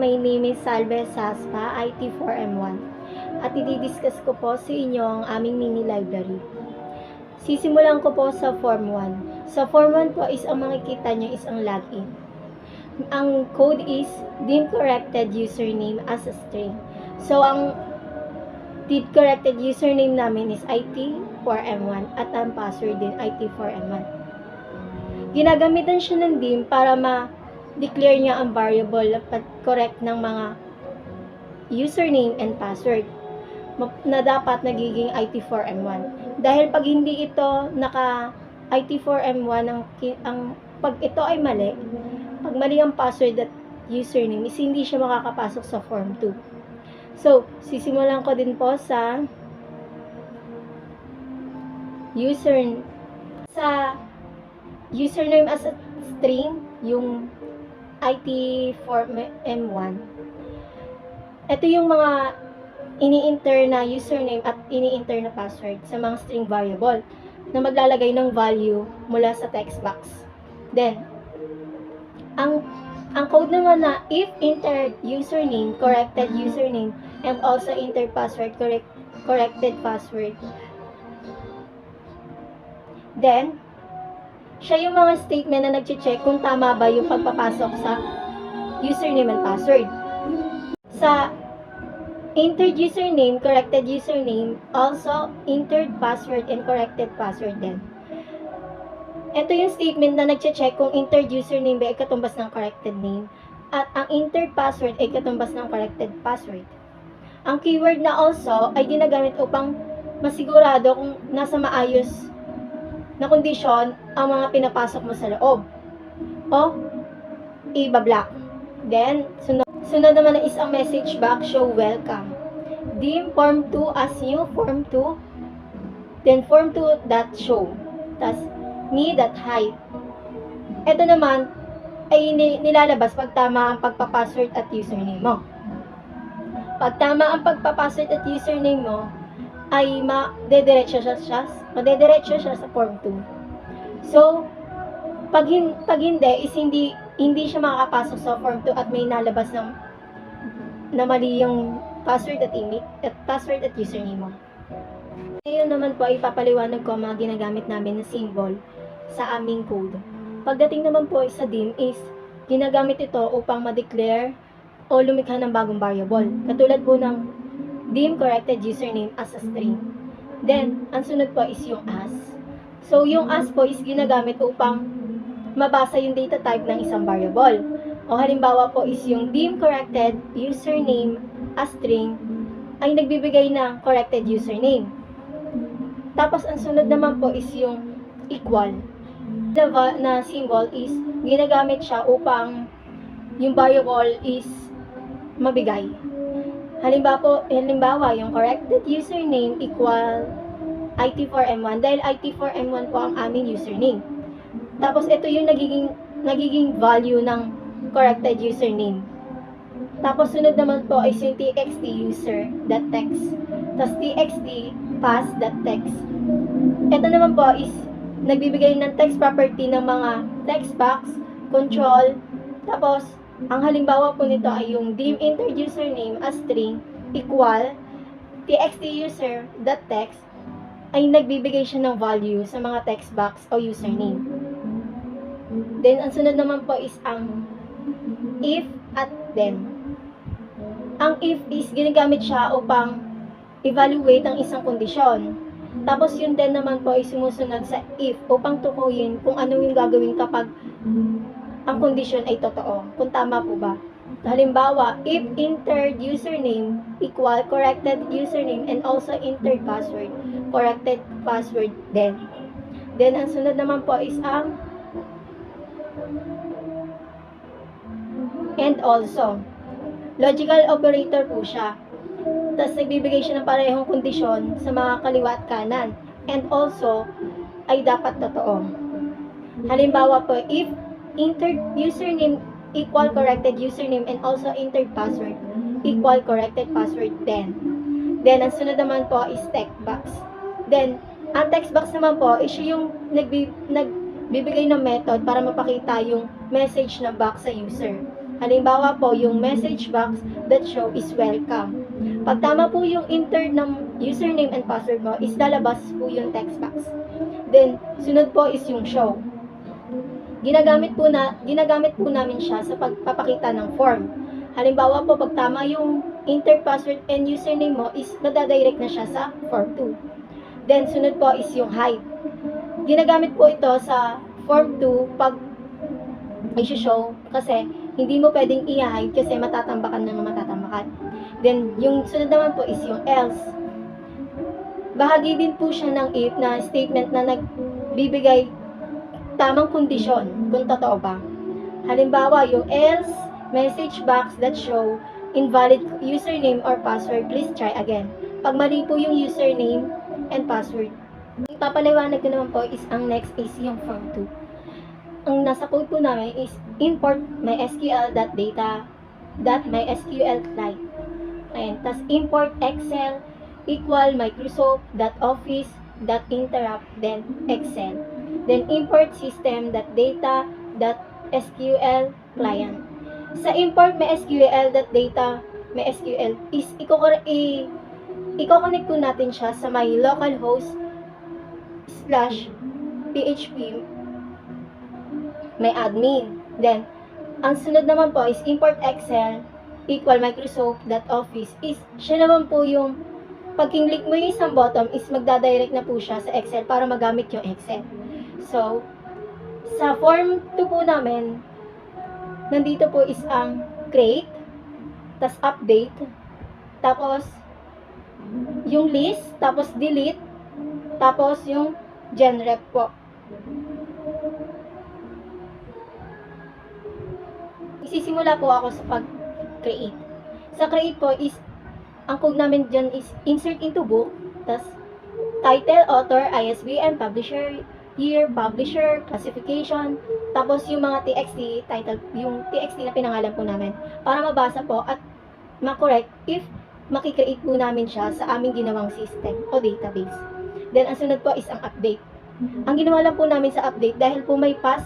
my name is Salve Saspa, IT4M1. At i-discuss ko po sa inyo ang aming mini library. Sisimulan ko po sa Form 1. Sa Form 1 po is ang makikita nyo is ang login. Ang code is did corrected username as a string. So, ang did corrected username namin is IT4M1 at ang password din IT4M1. Ginagamitan siya ng dim para ma-declare niya ang variable at correct ng mga username and password na dapat nagiging IT4M1. Dahil pag hindi ito naka IT4M1 pag ito ay mali, pag mali ang password at username is hindi siya makakapasok sa form 2. So, sisimulan ko din po sa username as a string, yung IT4M1. Ito yung mga ini-enter na username at ini-enter na password sa mga string variable na maglalagay ng value mula sa text box. Then, ang code naman na if entered username, corrected username, and also entered password, corrected password. Then, siya yung mga statement na nag-check kung tama ba yung pagpapasok sa username and password. Sa entered username, corrected username, also entered password and corrected password din. Ito yung statement na nag-check kung entered username ba ay katumbas ng corrected name at ang entered password ay katumbas ng corrected password. Ang keyword na also ay ginagamit upang masigurado kung nasa maayos na kondisyon ang mga pinapasok mo sa loob o i-block. Then, sunod naman is ang message box show welcome. Dim form 2 as new form 2, then form 2 dot show, tas me dot hide. Ito naman ay nilalabas pag tama ang pagpapassword at username mo. Pag tama ang pagpapassword at username mo, ay madediretso siya sa form 2. So, pag hindi is hindi siya makakapasok sa form 2 at may nalabas na mali yung password at username mo. Ngayon naman po ay papaliwanag ko mga ginagamit namin na symbol sa aming code. Pagdating naman po sa dim is ginagamit ito upang ma-declare o lumikha ng bagong variable. Katulad po ng dim corrected username as a string. Then, ang sunod po is yung as. So, yung as po is ginagamit upang mabasa yung data type ng isang variable. O halimbawa po is yung dim corrected username as string ay nagbibigay ng corrected username. Tapos, ang sunod naman po is yung equal. Na symbol is ginagamit siya upang yung variable is mabigay. Halimbawa, yung corrected username equal IT4M1 dahil IT4M1 po ang aming username. Tapos, ito yung nagiging value ng corrected username. Tapos, sunod naman po is yung txt user.text. Tapos, txt pass.text. Ito naman po is nagbibigay ng text property ng mga text box, control, tapos, ang halimbawa po nito ay yung dim entered username as string equal txt user.text ay nagbibigay siya ng value sa mga text box o username. Then, ang sunod naman po is ang if at then. Ang if is ginagamit siya upang evaluate ang isang kondisyon. Tapos, yun then naman po ay sumusunod sa if upang tukuyin kung ano yung gagawin kapag ang kondisyon ay totoo, kung tama po ba. Halimbawa, if entered username equal corrected username and also entered password, corrected password then. Then, ang sunod naman po is ang and also. Logical operator po siya. Tapos, nagbibigay siya ng parehong kondisyon sa mga kaliwa at kanan. And also, ay dapat totoo. Halimbawa po, if entered username equal corrected username and also entered password equal corrected password then. Then, ang sunod naman po is text box. Then, ang text box naman po is yung nagbibigay ng method para mapakita yung message na box sa user. Halimbawa po, yung message box that show is welcome. Pag tama po yung enter ng username and password mo, is lalabas po yung text box. Then, sunod po is yung show. Ginagamit po namin siya sa pagpapakita ng form. Halimbawa po, pag tama yung enter password and username mo, is madadirect na siya sa form 2. Then, sunod po is yung hide. Ginagamit po ito sa form 2 pag i-show kasi hindi mo pwedeng i-hide kasi matatambakan ng matatambakan. Then, yung sunod naman po is yung else. Bahagi din po siya ng if na statement na nagbibigay tamang kondisyon kung totoo ba. Halimbawa, yung else message box that show invalid username or password, please try again. Pag mali po yung username and password. Ang papaliwanag ko naman po is ang next is yung form 2. Ang nasa code po namin is import mysql.data.mysql client. Ayan, tas import excel equal microsoft.office.interrupt then excel. Then import system.data.sql client. Sa import mysql.data.mysql is i-connect po natin siya sa my localhost /php may admin. Then, ang sunod naman po is import excel equal microsoft.office is siya naman po yung pag click mo yung isang button is magdadirect na po siya sa Excel para magamit yung Excel. So, sa form 2 po namin, nandito po is ang create, tas update, tapos yung list, tapos delete, tapos yung genrep po. Isisimula po ako sa pag-create. Sa create po is, ang code namin dyan is insert into book, tas title, author, ISBN, publisher, year, publisher, classification, tapos yung mga TXT, title, yung TXT na pinangalan po namin, para mabasa po at makorek if makikreate po namin siya sa aming ginawang system o database. Then, ang sunod po is ang update. Ang ginawa lang po namin sa update, dahil po may pass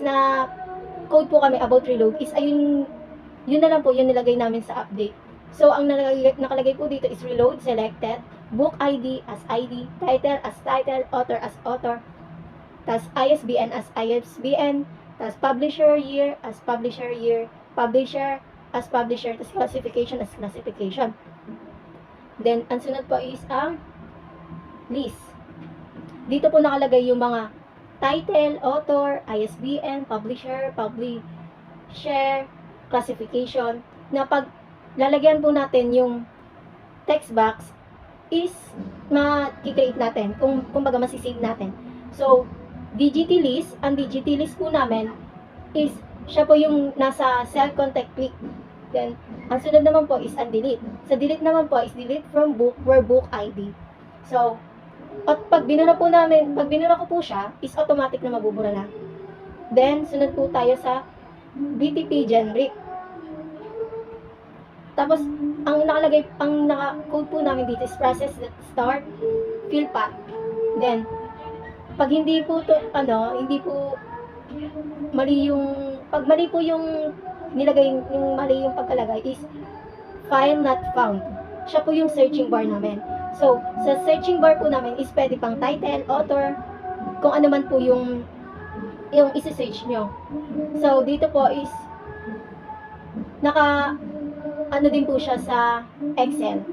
na code po kami about reload, is ayun, yun na lang po yung nilagay namin sa update. So, ang nakalagay po dito is reload selected, book ID as ID, title as title, author as author, tas ISBN as ISBN, tas publisher year as publisher year, publisher as publisher, tas classification as classification. Then, ang sunod po is ang list. Dito po nakalagay yung mga title, author, ISBN, publisher, publisher, classification, na pag lalagyan po natin yung text box is ma-create natin, kumbaga masisave natin. So, DGT list, ang DGT list po namin is, siya po yung nasa cell contact click. Then, ang sunod naman po is ang delete. Sa delete naman po is delete from book where book ID. So, at pag binura ko po siya, is automatic na mabubura na. Then, sunod po tayo sa BTP generic. Tapos, ang naka-code po namin dito is process that start fill path. Then, pag hindi po pag mali po yung nilagay, yung mali yung pagkalagay is file not found. Siya po yung searching bar namin. So, sa searching bar po namin is pwede pang title, author, kung ano man po yung isi-search nyo. So, dito po is din po siya sa Excel.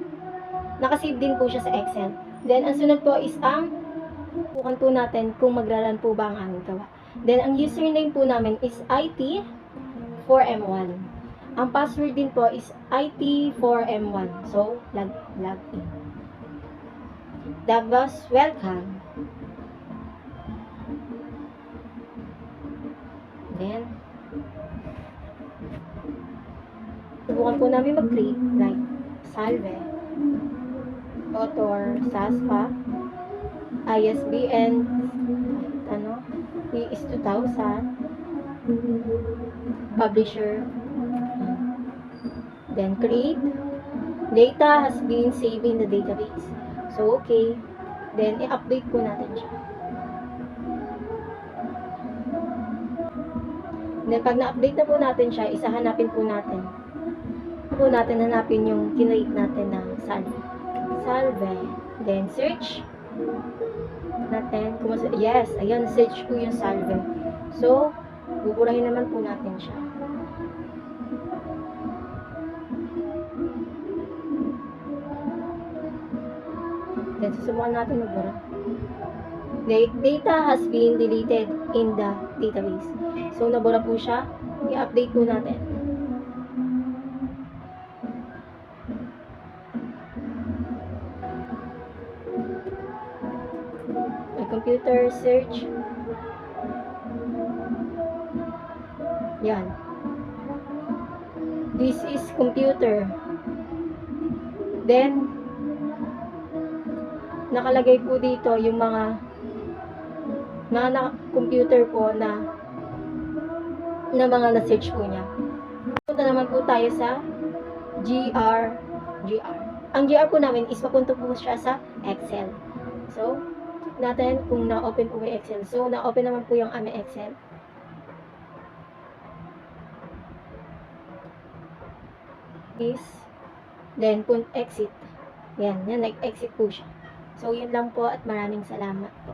Nakasave din po siya sa Excel. Then, ang sunod po is ang bukan po natin kung magraran po ba ang aming gawa. Then, ang username po namin is IT4M1. Ang password din po is IT4M1. So, log in. That was welcome. Then, subukan po namin mag-create like Salve, author, SASPA, ISBN, is 2000, publisher, then create, data has been saved in the database. So, okay. Then, i-update po natin siya. Then, pag na-update na po natin siya, hanapin po natin. Hanapin yung kinrate natin na salve. Salve. Then, search natin. Yes, ayan, search po yung salve. So, buburahin naman po natin siya. Then, susubukan natin magbura. Data has been deleted in the database. So, nabura po siya. I-update po natin. Computer search. Yan. This is computer. Then, nakalagay po dito yung mga computer po na mga na-search po niya. Punta naman po tayo sa GR. Ang GR po namin is papunta po siya sa Excel. So, natin kung na-open po yung Excel. So, na-open naman po yung aming Excel. Then, exit. Yan, nag-exit po siya. So, yun lang po at maraming salamat po.